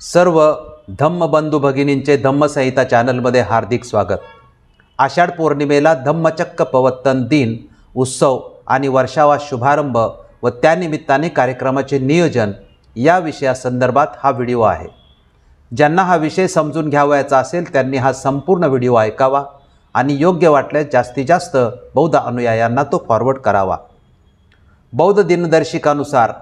सर्व धम्मबंधू भगिनींचे धम्मसंहिता चॅनलमध्ये हार्दिक स्वागत। आषाढ पौर्णिमेला धम्मचक्र प्रवर्तन दिन उत्सव आणि वर्षावा शुभारंभ व त्यानिमित्ताने कार्यक्रमाचे नियोजन या विषयासंदर्भात हा व्हिडिओ आहे। ज्यांना हा विषय समजून घ्यावयाचा असेल त्यांनी हा संपूर्ण व्हिडिओ ऐकावा आणि योग्य वाटल्यास जास्तीत जास्त बौद्ध अनुयायांना तो फॉरवर्ड करावा। बौद्ध दिनदर्शिकानुसार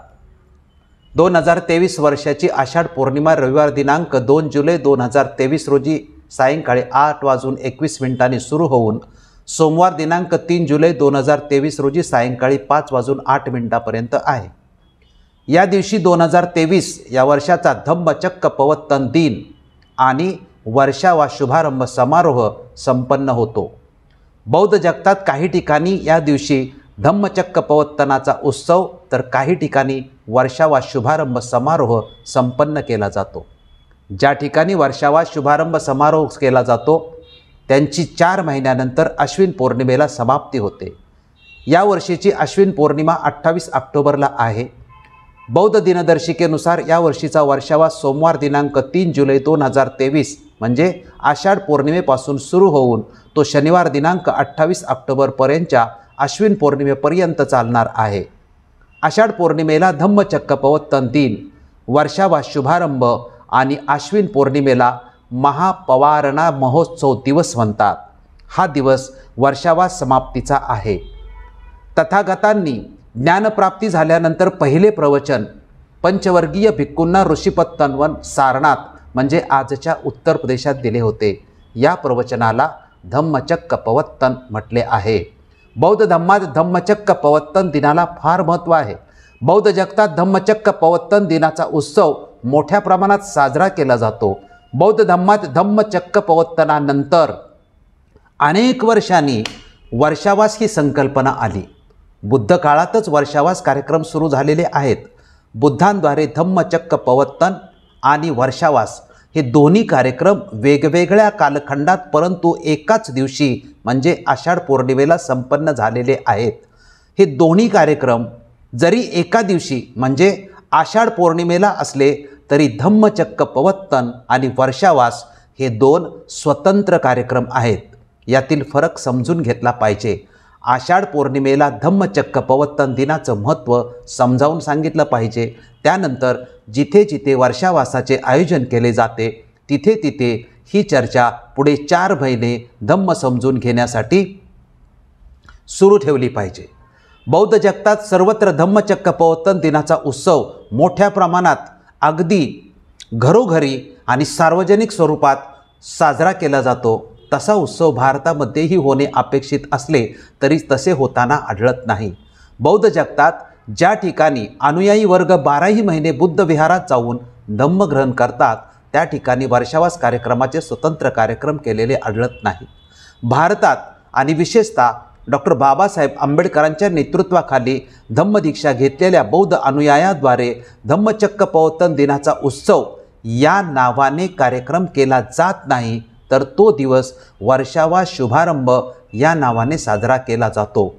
2023 वर्षाची आषाढ पौर्णिमा रविवार दिनांक 2 जुलै 2023 रोजी सायंकाळी 8:21 सुरू होऊन सोमवार दिनांक 3 जुलै 2023 रोजी सायंकाळी 5:08 पर्यंत आहे। या दिवशी 2023 या वर्षाचा धम्मचक्र प्रवर्तन दिन आणि वर्षावा शुभारंभ समारोह संपन्न होतो। बौद्ध जगतात काही ठिकाणी या दिवशी धम्मचक्र प्रवर्तनाचा उत्सव तर काही ठिकाणी वर्षावा शुभारंभ समारोह संपन्न केला जातो। ज्या ठिकाणी वर्षावा शुभारंभ समारोह केला जातो त्यांची 4 महिन्यानंतर अश्विन पौर्णिमेला समाप्ती होते। या वर्षीची अश्विन पौर्णिमा 28 ऑक्टोबरला आहे। बौद्ध दिनदर्शिकेनुसार या वर्षीचा वर्षावा सोमवार दिनांक 3 जुलै 2023 म्हणजे आषाढ पौर्णिमेपासून सुरू होऊन तो शनिवार दिनांक 28 ऑक्टोबरपर्यंतच्या अश्विन पौर्णिमेपर्यंत चालणार आहे। आषाढ पौर्णिमेला धम्मचक्र प्रवर्तन दिन, वर्षावा शुभारंभ आणि अश्विन पौर्णिमेला महापवारणा महोत्सव दिवस म्हणतात। हा दिवस वर्षावा समाप्तीचा आहे। तथागतांनी ज्ञानप्राप्ती झाल्यानंतर पहिले प्रवचन पंचवर्गीय भिक्खूंना ऋषीपत्तनवन सारनाथ म्हणजे आजच्या उत्तर प्रदेशात दिले होते। या प्रवचनाला धम्मचक्र प्रवर्तन म्हटले आहे। बौद्ध धम्मात धम्मचक्र प्रवर्तन दिनाला फार महत्त्व आहे। बौद्ध जगतात धम्मचक्र प्रवर्तन दिनाचा उत्सव मोठ्या प्रमाणात साजरा केला जातो। बौद्ध धम्मात धम्मचक्र प्रवर्तनानंतर अनेक वर्षांनी वर्षावास ही संकल्पना आली। बुद्ध काळातच वर्षावास कार्यक्रम सुरू झालेले आहेत। बुद्धांद्वारे धम्मचक्र प्रवर्तन आणि वर्षावास हे दोन्ही कार्यक्रम वेगवेगळ्या कालखंडात परंतु एकाच दिवशी म्हणजे आषाढ पौर्णिमेला संपन्न झालेले आहेत। हे दोन्ही कार्यक्रम जरी एका दिवशी म्हणजे आषाढ पौर्णिमेला असले तरी धम्मचक्र प्रवर्तन आणि वर्षावास हे 2 स्वतंत्र कार्यक्रम आहेत। यातील फरक समजून घेतला पाहिजे। आषाढ पौर्णिमेला धम्मचक्र प्रवर्तन दिनाचं महत्त्व समजावून सांगितलं पाहिजे। त्यानंतर जिथे जिथे वर्षावासाचे आयोजन केले जाते तिथे तिथे ही चर्चा पुढे 4 महिने धम्म समजून घेण्यासाठी सुरू ठेवली पाहिजे। बौद्ध जगतात सर्वत्र धम्मचक्र प्रवर्तन दिनाचा उत्सव मोठ्या प्रमाणात अगदी घरोघरी आणि सार्वजनिक स्वरूपात साजरा केला जातो। तसा उत्सव भारतामध्येही होणे अपेक्षित असले तरी तसे होताना आढळत नाही। बौद्ध जगतात ज्या ठिकाणी अनुयायी वर्ग 12ही महिने बुद्ध विहारात जाऊन धम्मग्रहण करतात त्या ठिकाणी वर्षावास कार्यक्रमाचे स्वतंत्र कार्यक्रम केलेले आढळत नाही। भारतात आणि विशेषतः डॉक्टर बाबासाहेब आंबेडकरांच्या नेतृत्वाखाली धम्मदीक्षा घेतलेल्या बौद्ध अनुयायांद्वारे धम्मचक्र प्रवर्तन दिनाचा उत्सव या नावाने कार्यक्रम केला जात नाही, तर तो दिवस वर्षावा शुभारंभ या नावाने साजरा केला जातो।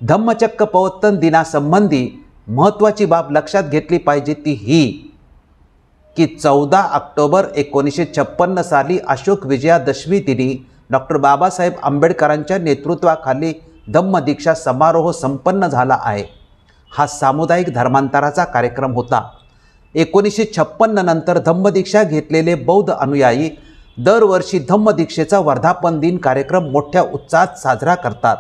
धम्मचक्र प्रवर्तन दिनासंबंधी महत्त्वाची बाब लक्षात घेतली पाहिजे ती ही की 14 ऑक्टोबर 1956 साली अशोक विजयादशमी दिनी डॉक्टर बाबासाहेब आंबेडकरांच्या नेतृत्वाखाली धम्मदीक्षा समारोह संपन्न झाला आहे। हा सामुदायिक धर्मांतराचा कार्यक्रम होता। 1956 नंतर धम्मदीक्षा घेतलेले बौद्ध अनुयायी दरवर्षी धम्मदीक्षेचा वर्धापन दिन कार्यक्रम मोठ्या उत्साहात साजरा करतात।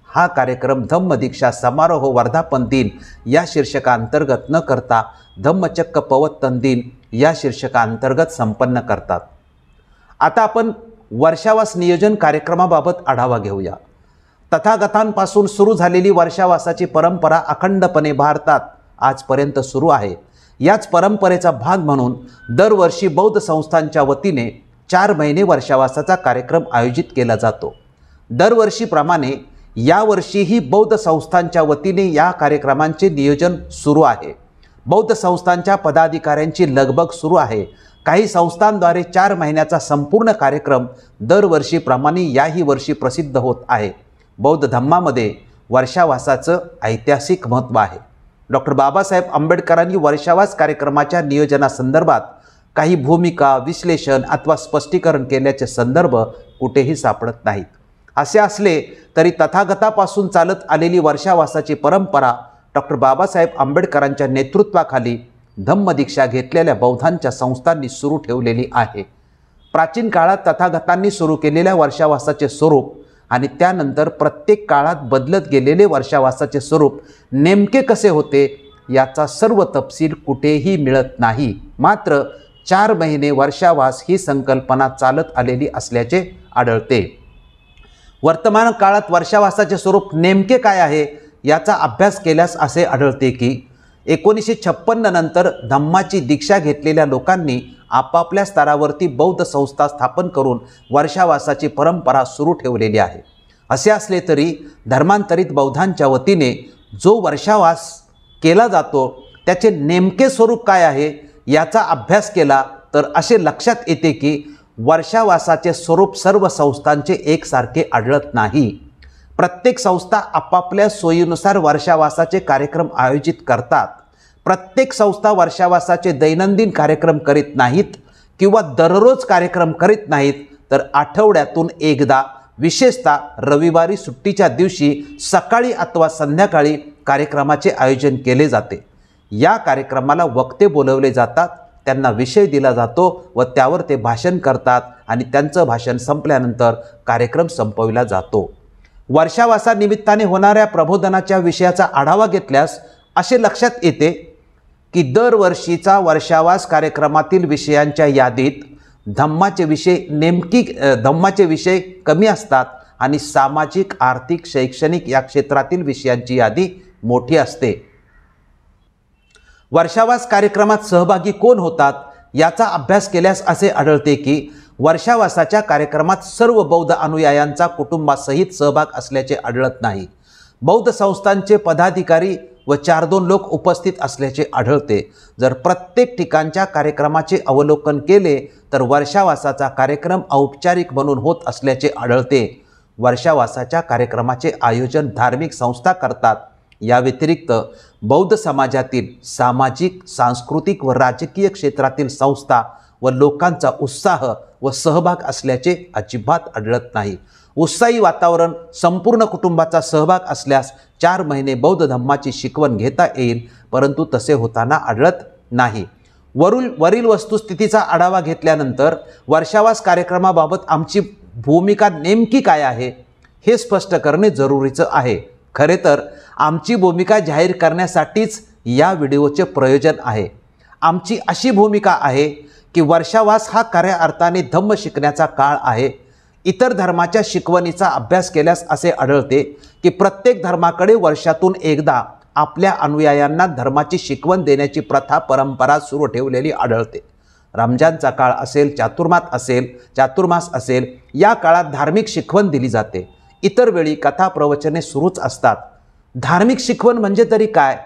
हा कार्यक्रम धम्मदीक्षा समारोह वर्धापन दिन या शीर्षकांतर्गत न करता धम्मचक्र प्रवर्तन दिन या शीर्षकांतर्गत संपन्न करतात। आता आपण वर्षावास नियोजन कार्यक्रमाबाबत आढावा घेऊया। तथागतांपासून सुरू झालेली वर्षावासाची परंपरा अखंडपणे भारतात आजपर्यंत सुरू आहे। याच परंपरेचा भाग म्हणून दरवर्षी बौद्ध संस्थांच्या वतीने 4 महिने वर्षावासाचा कार्यक्रम आयोजित केला जातो। दरवर्षीप्रमाणे यावर्षीही बौद्ध संस्थांच्या वतीने या कार्यक्रमांचे नियोजन सुरू आहे। बौद्ध संस्थांच्या पदाधिकाऱ्यांची लगबग सुरू आहे। काही संस्थांद्वारे 4 महिन्याचा संपूर्ण कार्यक्रम दरवर्षीप्रमाणे याही वर्षी प्रसिद्ध होत आहे। बौद्ध धम्मामध्ये वर्षावासाचं ऐतिहासिक महत्त्व आहे। डॉक्टर बाबासाहेब आंबेडकरांनी वर्षावास कार्यक्रमाच्या नियोजनासंदर्भात काही भूमिका, विश्लेषण अथवा स्पष्टीकरण केल्याचे संदर्भ कुठेही सापडत नाहीत. असे असले तरी तथागतापासून चालत आलेली वर्षावासाची परंपरा डॉक्टर बाबासाहेब आंबेडकरांच्या नेतृत्वाखाली धम्मदीक्षा घेतलेल्या बौद्धांच्या संस्थांनी सुरू ठेवलेली आहे. प्राचीन काळात तथागतांनी सुरू केलेल्या वर्षावासाचे स्वरूप आणि त्यानंतर प्रत्येक काळात बदलत गेलेले वर्षावासाचे स्वरूप नेमके कसे होते याचा सर्व तपशील कुठेही मिळत नाही. मात्र 4 महिने वर्षावास ही संकल्पना चालत आलेली असल्याचे आढळते. वर्तमान काळात वर्षावासाचे स्वरूप नेमके काय आहे याचा अभ्यास केल्यास असे आढळते की 1956 नंतर धम्माची दीक्षा घेतलेल्या लोकांनी आपापल्या स्तरावरती बौद्ध संस्था स्थापन करून वर्षावासाची परंपरा सुरू ठेवलेली आहे. असे असले तरी धर्मांतरित बौद्धांच्या वतीने जो वर्षावास केला जातो त्याचे नेमके स्वरूप काय आहे याचा अभ्यास केला तर असे लक्षात येते की वर्षावासाचे स्वरूप सर्व संस्थांचे एकसारखे आढळत नाही. प्रत्येक संस्था आपापल्या सोयीनुसार वर्षावासाचे कार्यक्रम आयोजित करतात. प्रत्येक संस्था वर्षावासाचे दैनंदिन कार्यक्रम करीत नाहीत किंवा दररोज कार्यक्रम करीत नाहीत, तर आठवड्यातून एकदा, विशेषतः रविवारी सुट्टीच्या दिवशी सकाळी अथवा संध्याकाळी कार्यक्रमाचे आयोजन केले जाते. या कार्यक्रमाला वक्ते बोलवले जातात, त्यांना विषय दिला जातो व त्यावर ते भाषण करतात आणि त्यांचं भाषण संपल्यानंतर कार्यक्रम संपविला जातो. वर्षावासानिमित्ताने होणाऱ्या प्रबोधनाच्या विषयाचा आढावा घेतल्यास असे लक्षात येते की दरवर्षीचा वर्षावास कार्यक्रमातील विषयांच्या यादीत धम्माचे विषय कमी असतात आणि सामाजिक, आर्थिक, शैक्षणिक या क्षेत्रातील विषयांची यादी मोठी असते. वर्षावास कार्यक्रमात सहभागी कोण होतात याचा अभ्यास केल्यास असे आढळते की वर्षावासाच्या कार्यक्रमात सर्व बौद्ध अनुयायांचा कुटुंबासहित सहभाग असल्याचे आढळत नाही. बौद्ध संस्थांचे पदाधिकारी व 4-2 लोक उपस्थित असल्याचे आढळते. जर प्रत्येक ठिकाणच्या कार्यक्रमाचे अवलोकन केले तर वर्षावासाचा कार्यक्रम औपचारिक म्हणून होत असल्याचे आढळते. वर्षावासाच्या कार्यक्रमाचे आयोजन धार्मिक संस्था करतात. या व्यतिरिक्त बौद्ध समाजातील सामाजिक, सांस्कृतिक व राजकीय क्षेत्रातील संस्था व लोकांचा उत्साह व सहभाग असल्याचे अजिबात आढळत नाही. उत्साही वातावरण, संपूर्ण कुटुंबाचा सहभाग असल्यास 4 महिने बौद्ध धम्माची शिकवण घेता येईल, परंतु तसे होताना आढळत नाही. वरील वस्तुस्थितीचा आढावा घेतल्यानंतर वर्षावास कार्यक्रमाबाबत आमची भूमिका नेमकी काय आहे हे स्पष्ट करणे जरुरीचं आहे. खरे तर आमची भूमिका जाहीर करण्यासाठीच या व्हिडिओचे प्रयोजन आहे. आमची अशी भूमिका आहे की वर्षावास हा खऱ्या अर्थाने धम्म शिकण्याचा काळ आहे. इतर धर्माच्या शिकवणीचा अभ्यास केल्यास असे आढळते की प्रत्येक धर्माकडे वर्षातून एकदा आपल्या अनुयायांना धर्माची शिकवण देण्याची प्रथा, परंपरा सुरू ठेवलेली आढळते. रमजानचा काळ असेल, चातुर्मास असेल, या काळात धार्मिक शिकवण दिली जाते. इतर वेळी कथा, प्रवचने सुरूच असतात. धार्मिक शिकवण म्हणजे तरी काय,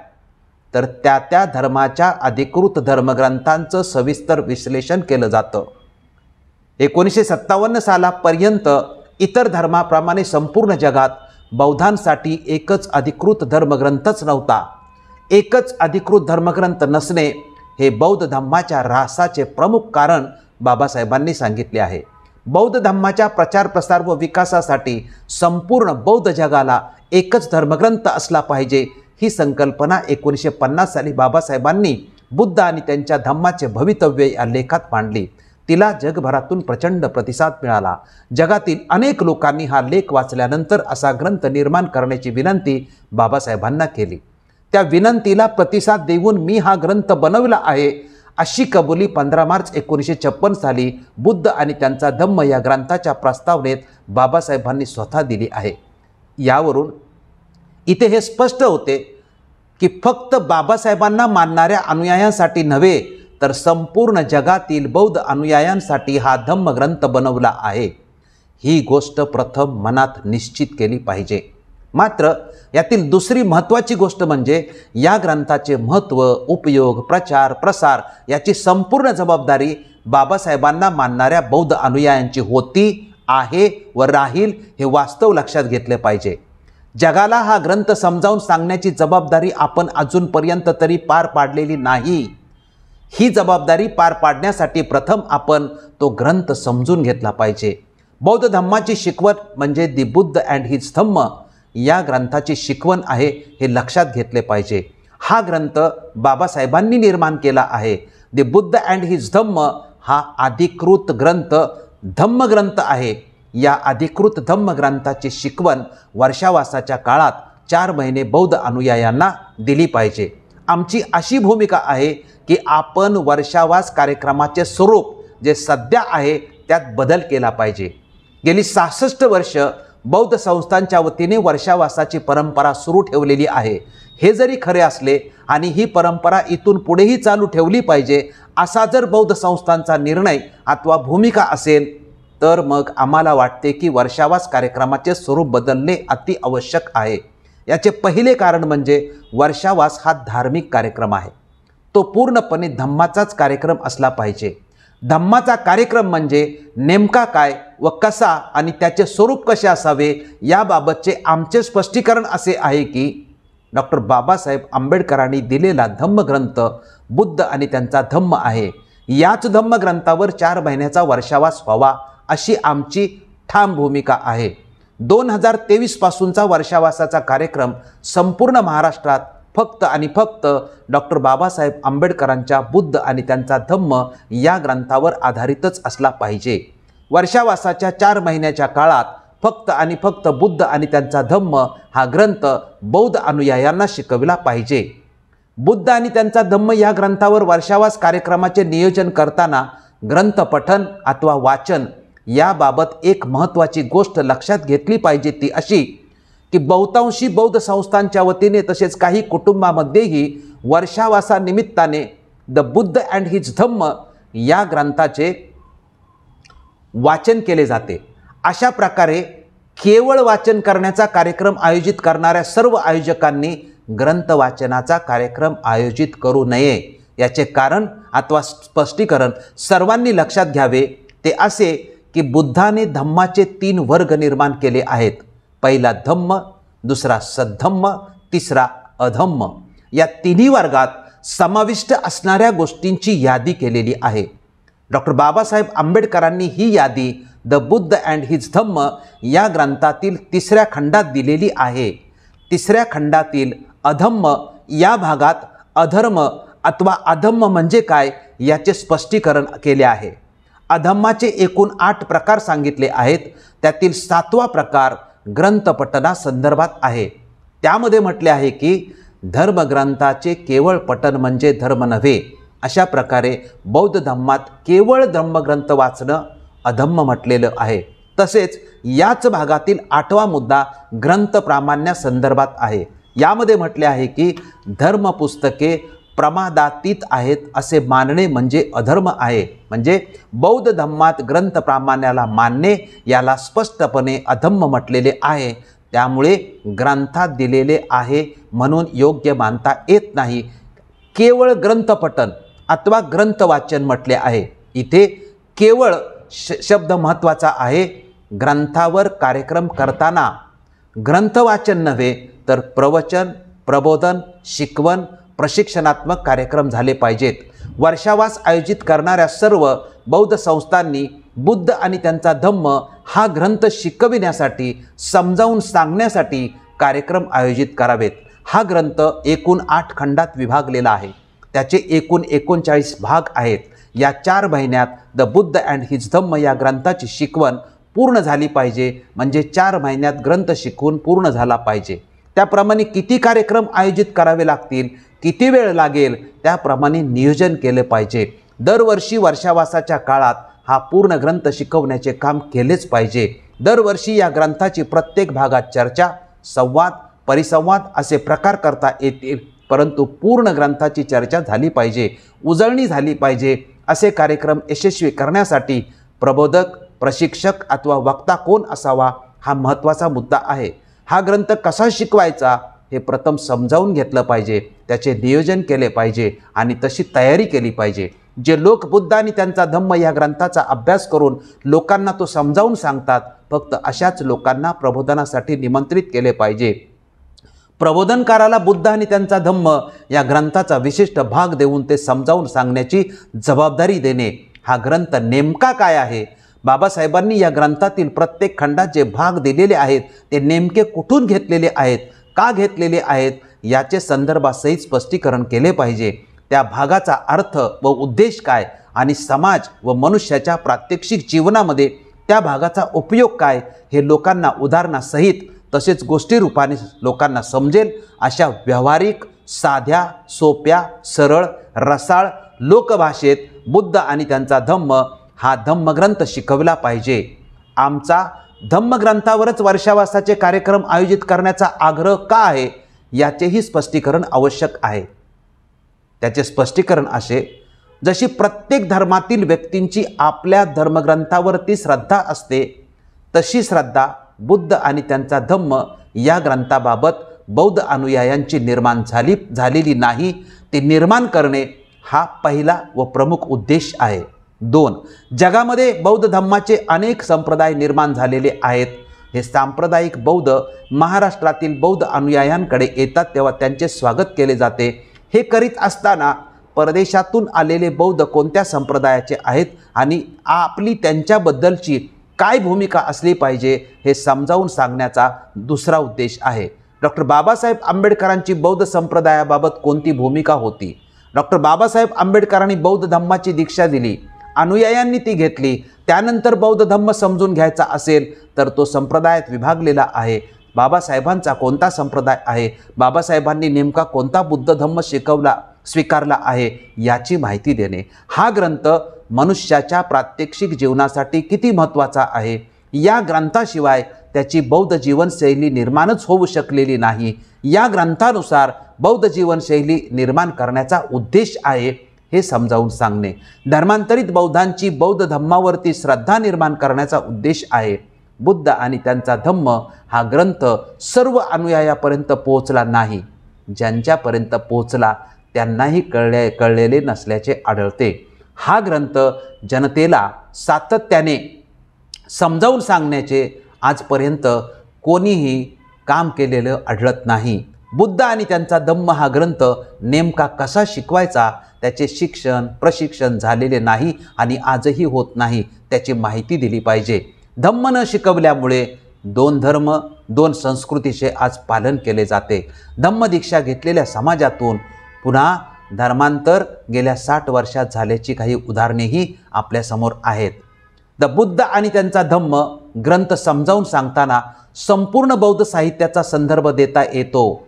तर त्या धर्माच्या अधिकृत धर्मग्रंथांचं सविस्तर विश्लेषण केलं जातं. 1957 सालापर्यंत इतर धर्माप्रमाणे संपूर्ण जगात बौद्धांसाठी एकच अधिकृत धर्मग्रंथच नव्हता. एकच अधिकृत धर्मग्रंथ नसणे हे बौद्ध धम्माच्या ऱ्हासाचे प्रमुख कारण बाबासाहेबांनी सांगितले आहे. बौद्ध धम्माच्या प्रचार, प्रसार व विकासासाठी संपूर्ण बौद्ध जगाला एकच धर्मग्रंथ असला पाहिजे ही संकल्पना 1950 साली बाबासाहेबांनी बुद्ध आणि त्यांच्या धम्माचे भवितव्य या लेखात मांडली. तिला जगभरातून प्रचंड प्रतिसाद मिळाला. जगातील अनेक लोकांनी हा लेख वाचल्यानंतर असा ग्रंथ निर्माण करण्याची विनंती बाबासाहेबांना केली. त्या विनंतीला प्रतिसाद देऊन मी हा ग्रंथ बनवला आहे अशी कबुली 15 मार्च 1956 साली बुद्ध आणि त्यांचा धम्म या ग्रंथाच्या प्रस्तावनेत बाबासाहेबांनी स्वतः दिली आहे. यावरून इथे हे स्पष्ट होते की फक्त बाबासाहेबांना मानणाऱ्या अनुयायांसाठी नव्हे तर संपूर्ण जगातील बौद्ध अनुयायांसाठी हा धम्मग्रंथ बनवला आहे. ही गोष्ट प्रथम मनात निश्चित केली पाहिजे. मात्र यातील दुसरी महत्त्वाची गोष्ट म्हणजे या ग्रंथाचे महत्त्व, उपयोग, प्रचार, प्रसार याची संपूर्ण जबाबदारी बाबासाहेबांना मानणाऱ्या बौद्ध अनुयायांची होती, आहे व राहील हे वास्तव लक्षात घेतले पाहिजे. जगाला हा ग्रंथ समजावून सांगण्याची जबाबदारी आपण अजूनपर्यंत तरी पार पाडलेली नाही. ही जबाबदारी पार पाडण्यासाठी प्रथम आपण तो ग्रंथ समजून घेतला पाहिजे। बौद्ध धम्माची शिकवण म्हणजे दी बुद्ध अँड हिज धम्म या ग्रंथाची शिकवण आहे हे लक्षात घेतले पाहिजे। हा ग्रंथ बाबासाहेबांनी निर्माण केला आहे। दी बुद्ध अँड हिज धम्म हा अधिकृत ग्रंथ धम्मग्रंथ आहे। या अधिकृत धम्मग्रंथाची शिकवण वर्षावासाच्या काळात 4 महिने बौद्ध अनुयायांना दिली पाहिजे। आमची अशी भूमिका आहे की आपण वर्षावास कार्यक्रमाचे स्वरूप जे सध्या आहे त्यात बदल केला पाहिजे। गेली 66 वर्ष बौद्ध संस्थांच्या वतीने वर्षावासाची परंपरा सुरू ठेवलेली आहे। हे जरी खरे असले आणि ही परंपरा इथून पुढेही चालू ठेवली पाहिजे असा जर बौद्ध संस्थांचा निर्णय अथवा भूमिका असेल तर मग आम्हाला वाटते की वर्षावास कार्यक्रमाचे स्वरूप बदलणे अति आवश्यक आहे। याचे पहिले कारण म्हणजे वर्षावास हा धार्मिक कार्यक्रम आहे। तो पूर्णपणे धम्माचाच कार्यक्रम असला पाहिजे। धम्माचा कार्यक्रम म्हणजे नेमका काय व कसा आणि त्याचे स्वरूप कसे असावे याबाबतचे आमचे स्पष्टीकरण असे आहे की डॉक्टर बाबासाहेब आंबेडकरांनी दिलेला धम्मग्रंथ बुद्ध आणि त्यांचा धम्म आहे। याच धम्मग्रंथावर 4 महिन्याचा वर्षावास व्हावा अशी आमची ठाम भूमिका आहे। 2023 पासूनचा वर्षावासाचा कार्यक्रम संपूर्ण महाराष्ट्रात फक्त आणि फक्त डॉक्टर बाबासाहेब आंबेडकरांच्या बुद्ध आणि त्यांचा धम्म या ग्रंथावर आधारितच असला पाहिजे। वर्षावासाच्या 4 महिन्याच्या काळात फक्त आणि फक्त बुद्ध आणि त्यांचा धम्म हा ग्रंथ बौद्ध अनुयायांना शिकविला पाहिजे। बुद्ध आणि त्यांचा धम्म या ग्रंथावर वर्षावास कार्यक्रमाचे नियोजन करताना ग्रंथ पठन अथवा वाचन याबाबत एक महत्त्वाची गोष्ट लक्षात घेतली पाहिजे ती अशी की बहुतांशी बौद्ध संस्थांच्या वतीने तसेच काही कुटुंबामध्येही वर्षावासानिमित्ताने द बुद्ध अँड हिज धम्म या ग्रंथाचे वाचन केले जाते। अशा प्रकारे केवळ वाचन करण्याचा कार्यक्रम आयोजित करणाऱ्या सर्व आयोजकांनी ग्रंथ वाचनाचा कार्यक्रम आयोजित करू नये। याचे कारण अथवा स्पष्टीकरण सर्वांनी लक्षात घ्यावे ते असे की बुद्धाने धम्माचे 3 वर्ग निर्माण केले आहेत। पहिला धम्म, दुसरा सद्धम्म, तिसरा अधम्म। या तिन्ही वर्गात समाविष्ट असणाऱ्या गोष्टींची यादी केलेली आहे। डॉक्टर बाबासाहेब आंबेडकरांनी ही यादी द बुद्ध अँड हिज धम्म या ग्रंथातील 3ऱ्या खंडात दिलेली आहे। 3ऱ्या खंडातील अधम्म या भागात अधर्म अथवा अधम्म म्हणजे काय याचे स्पष्टीकरण केले आहे। अधम्माचे एकूण 8 प्रकार सांगितले आहेत। त्यातील 7वा प्रकार ग्रंथपठना संदर्भात आहे। त्यामध्ये म्हटले आहे की धर्मग्रंथाचे केवळ पठन म्हणजे धर्म नव्हे। अशा प्रकारे बौद्ध धम्मात केवळ धम्मग्रंथ वाचणं अधम्म म्हटलेलं आहे। तसेच याच भागातील 8वा मुद्दा ग्रंथ प्रामाण्यासंदर्भात आहे। यामध्ये म्हटले आहे की धर्मपुस्तके प्रमादातीत आहेत असे मानणे म्हणजे अधर्म आहे। म्हणजे बौद्ध धम्मात ग्रंथ प्रामाण्याला मानणे याला स्पष्टपणे अधम्म म्हटलेले आहे। त्यामुळे ग्रंथात दिलेले आहे म्हणून योग्य मानता येत नाही। केवळ ग्रंथपठन अथवा ग्रंथ वाचन म्हटले आहे। इथे केवळ शब्द महत्त्वाचा आहे। ग्रंथावर कार्यक्रम करताना ग्रंथ वाचन नव्हे तर प्रवचन, प्रबोधन, शिकवण, प्रशिक्षणात्मक कार्यक्रम झाले पाहिजेत। वर्षावास आयोजित करणाऱ्या सर्व बौद्ध संस्थांनी बुद्ध आणि त्यांचा धम्म हा ग्रंथ शिकविण्यासाठी समजावून सांगण्यासाठी कार्यक्रम आयोजित करावेत। हा ग्रंथ एकूण 8 खंडात विभागलेला आहे। त्याचे एकूण 39 भाग आहेत। या 4 महिन्यात द बुद्ध अँड हिज धम्म या ग्रंथाची शिकवण पूर्ण झाली पाहिजे। म्हणजे 4 महिन्यात ग्रंथ शिकवून पूर्ण झाला पाहिजे। त्याप्रमाणे किती कार्यक्रम आयोजित करावे लागतील, किती वेळ लागेल त्याप्रमाणे नियोजन केले पाहिजे। दरवर्षी वर्षावासाच्या काळात हा पूर्ण ग्रंथ शिकवण्याचे काम केलेच पाहिजे। दरवर्षी या ग्रंथाची प्रत्येक भागात चर्चा, संवाद, परिसंवाद असे प्रकार करता येतील, परंतु पूर्ण ग्रंथाची चर्चा झाली पाहिजे, उजळणी झाली पाहिजे। असे कार्यक्रम यशस्वी करण्यासाठी प्रबोधक, प्रशिक्षक अथवा वक्ता कोण असावा हा महत्त्वाचा मुद्दा आहे। हा ग्रंथ कसा शिकवायचा हे प्रथम समजावून घेतलं पाहिजे, त्याचे नियोजन केले पाहिजे आणि तशी तयारी केली पाहिजे। जे लोक बुद्ध आणि त्यांचा धम्म या ग्रंथाचा अभ्यास करून लोकांना तो समजावून सांगतात, फक्त अशाच लोकांना प्रबोधनासाठी निमंत्रित केले पाहिजे। प्रबोधनकाराला बुद्ध आणि त्यांचा धम्म या ग्रंथाचा विशिष्ट भाग देऊन ते समजावून सांगण्याची जबाबदारी देणे. हा ग्रंथ नेमका काय आहे, बाबासाहेबांनी या ग्रंथातील प्रत्येक खंडात जे भाग दिलेले आहेत ते नेमके कुठून घेतलेले आहेत, का घेतलेले आहेत याचे संदर्भासहित स्पष्टीकरण केले पाहिजे. त्या भागाचा अर्थ व उद्देश काय आणि समाज व मनुष्याच्या प्रात्यक्षिक जीवनामध्ये त्या भागाचा उपयोग काय हे लोकांना उदाहरणासहित तसेच गोष्टी रूपाने लोकांना समजेल अशा व्यावहारिक, साध्या, सोप्या, सरळ, रसाळ लोकभाषेत बुद्ध आणि त्यांचा धम्म हा धम्मग्रंथ शिकवला पाहिजे. आमचा धम्मग्रंथावरच वर्षावासाचे कार्यक्रम आयोजित करण्याचा आग्रह का आहे याचेही स्पष्टीकरण आवश्यक आहे. त्याचे स्पष्टीकरण असे, जशी प्रत्येक धर्मातील व्यक्तींची आपल्या धर्मग्रंथावरती श्रद्धा असते तशी श्रद्धा बुद्ध आणि त्यांचा धम्म या ग्रंथाबाबत बौद्ध अनुयायांची निर्माण झालेली नाही. ते निर्माण करणे हा पहिला व प्रमुख उद्देश आहे. 2. जगामध्ये बौद्ध धम्माचे अनेक संप्रदाय निर्माण झालेले आहेत. हे सांप्रदायिक बौद्ध महाराष्ट्रातील बौद्ध अनुयायांकडे येतात तेव्हा त्यांचे स्वागत केले जाते. हे करीत असताना परदेशातून आलेले बौद्ध कोणत्या संप्रदायाचे आहेत आणि आपली त्यांच्याबद्दलची काय भूमिका असली पाहिजे हे समजावून सांगण्याचा दुसरा उद्देश आहे. डॉक्टर बाबासाहेब आंबेडकरांची बौद्ध संप्रदायाबाबत कोणती भूमिका होती? डॉक्टर बाबासाहेब आंबेडकरांनी बौद्ध धम्माची दीक्षा दिली, अनुयायांनी ती घेतली. त्यानंतर बौद्ध धम्म समजून घ्यायचा असेल तर तो संप्रदायात विभागलेला आहे. बाबासाहेबांचा कोणता संप्रदाय आहे, बाबासाहेबांनी नेमका कोणता बुद्ध धम्म स्वीकारला आहे याची माहिती देणे. हा ग्रंथ मनुष्याच्या प्रात्यक्षिक जीवनासाठी किती महत्त्वाचा आहे, या ग्रंथाशिवाय त्याची बौद्ध जीवनशैली निर्माणच होऊ शकलेली नाही. या ग्रंथानुसार बौद्ध जीवनशैली निर्माण करण्याचा उद्देश आहे हे समजावून सांगणे. धर्मांतरित बौद्धांची बौद्ध धम्मावरती श्रद्धा निर्माण करण्याचा उद्देश आहे. बुद्ध आणि त्यांचा धम्म हा ग्रंथ सर्व अनुयायापर्यंत पोहोचला नाही. ज्यांच्यापर्यंत पोहोचला त्यांनाही कळलेले नसल्याचे आढळते. हा ग्रंथ जनतेला सातत्याने समजावून सांगण्याचे आजपर्यंत कोणीही काम केलेलं आढळत नाही. बुद्ध आणि त्यांचा धम्म हा ग्रंथ नेमका कसा शिकवायचा त्याचे प्रशिक्षण झालेले नाही आणि आजही होत नाही. त्याची माहिती दिली पाहिजे. धम्म न शिकवल्यामुळे 2 धर्म 2 संस्कृतीचे आज पालन केले जाते. धम्मदीक्षा घेतलेल्या समाजातून पुन्हा धर्मांतर गेल्या 60 वर्षात झाल्याची काही उदाहरणेही आपल्यासमोर आहेत. बुद्ध आणि त्यांचा धम्म ग्रंथ समजावून सांगताना संपूर्ण बौद्ध साहित्याचा संदर्भ देता येतो.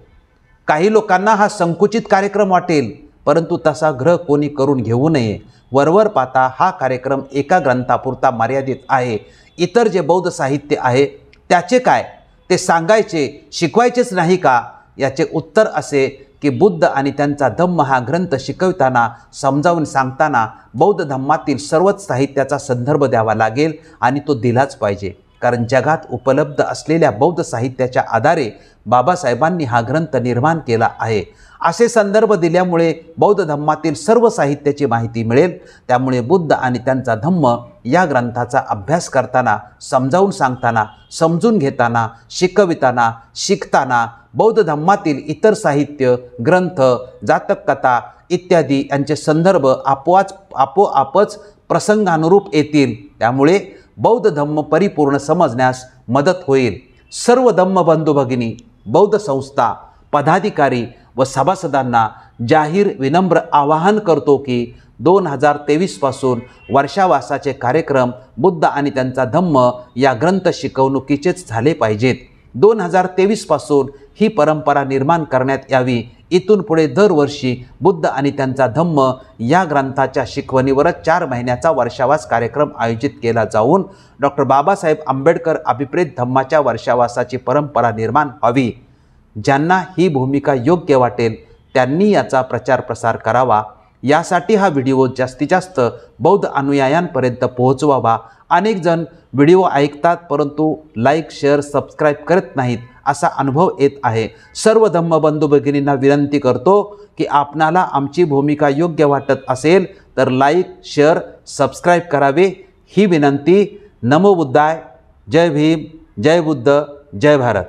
काही लोकांना हा संकुचित कार्यक्रम वाटेल, परंतु तसा ग्रह कोणी करून घेऊ नये. वरवर पाहता हा कार्यक्रम एका ग्रंथापुरता मर्यादित आहे. इतर जे बौद्ध साहित्य आहे त्याचे काय, ते सांगायचे शिकवायचेच नाही का? याचे उत्तर असे की बुद्ध आणि त्यांचा धम्म हा ग्रंथ शिकवताना समजावून सांगताना बौद्ध धम्मातील सर्वच साहित्याचा संदर्भ द्यावा लागेल आणि तो दिलाच पाहिजे. कारण जगात उपलब्ध असलेल्या बौद्ध साहित्याच्या आधारे बाबासाहेबांनी हा ग्रंथ निर्माण केला आहे. असे संदर्भ दिल्यामुळे बौद्ध धम्मातील सर्व साहित्याची माहिती मिळेल. त्यामुळे बुद्ध आणि त्यांचा धम्म या ग्रंथाचा अभ्यास करताना, समजावून सांगताना, समजून घेताना, शिकविताना, शिकताना बौद्ध धम्मातील इतर साहित्य, ग्रंथ, जातक कथा इत्यादी यांचे संदर्भ आपोआपच प्रसंगानुरूप येतील. त्यामुळे बौद्ध धम्म परिपूर्ण समजण्यास मदत होईल. सर्व धम्म बंधू भगिनी, बौद्ध संस्था, पदाधिकारी व सभासदांना जाहीर विनम्र आवाहन करतो की 2023 पासून वर्षावासाचे कार्यक्रम बुद्ध आणि त्यांचा धम्म या ग्रंथ शिकवणुकीचेच झाले पाहिजेत. 2023 पासून ही परंपरा निर्माण करण्यात यावी. इथून पुढे दरवर्षी बुद्ध आणि त्यांचा धम्म या ग्रंथाच्या शिकवणीवरच 4 महिन्याचा वर्षावास कार्यक्रम आयोजित केला जाऊन डॉक्टर बाबासाहेब आंबेडकर अभिप्रेत धम्माच्या वर्षावासाची परंपरा निर्माण व्हावी. ज्यांना ही भूमिका योग्य वाटेल त्यांनी याचा प्रचार प्रसार करावा. यासाठी हा व्हिडिओ जास्तीत जास्त बौद्ध अनुयायांपर्यंत पोहोचवावा. अनेक जण व्हिडिओ ऐकतात परंतु लाईक, शेअर, सबस्क्राईब करत नाहीत असा अनुभव येत आहे. सर्व धम्मबंधू भगिनींना विनंती करतो की आपणाला आमची भूमिका योग्य वाटत असेल तर लाईक, शेअर, सबस्क्राईब करावे ही विनंती. नमो बुद्धाय. जय भीम, जय बुद्ध, जय भारत.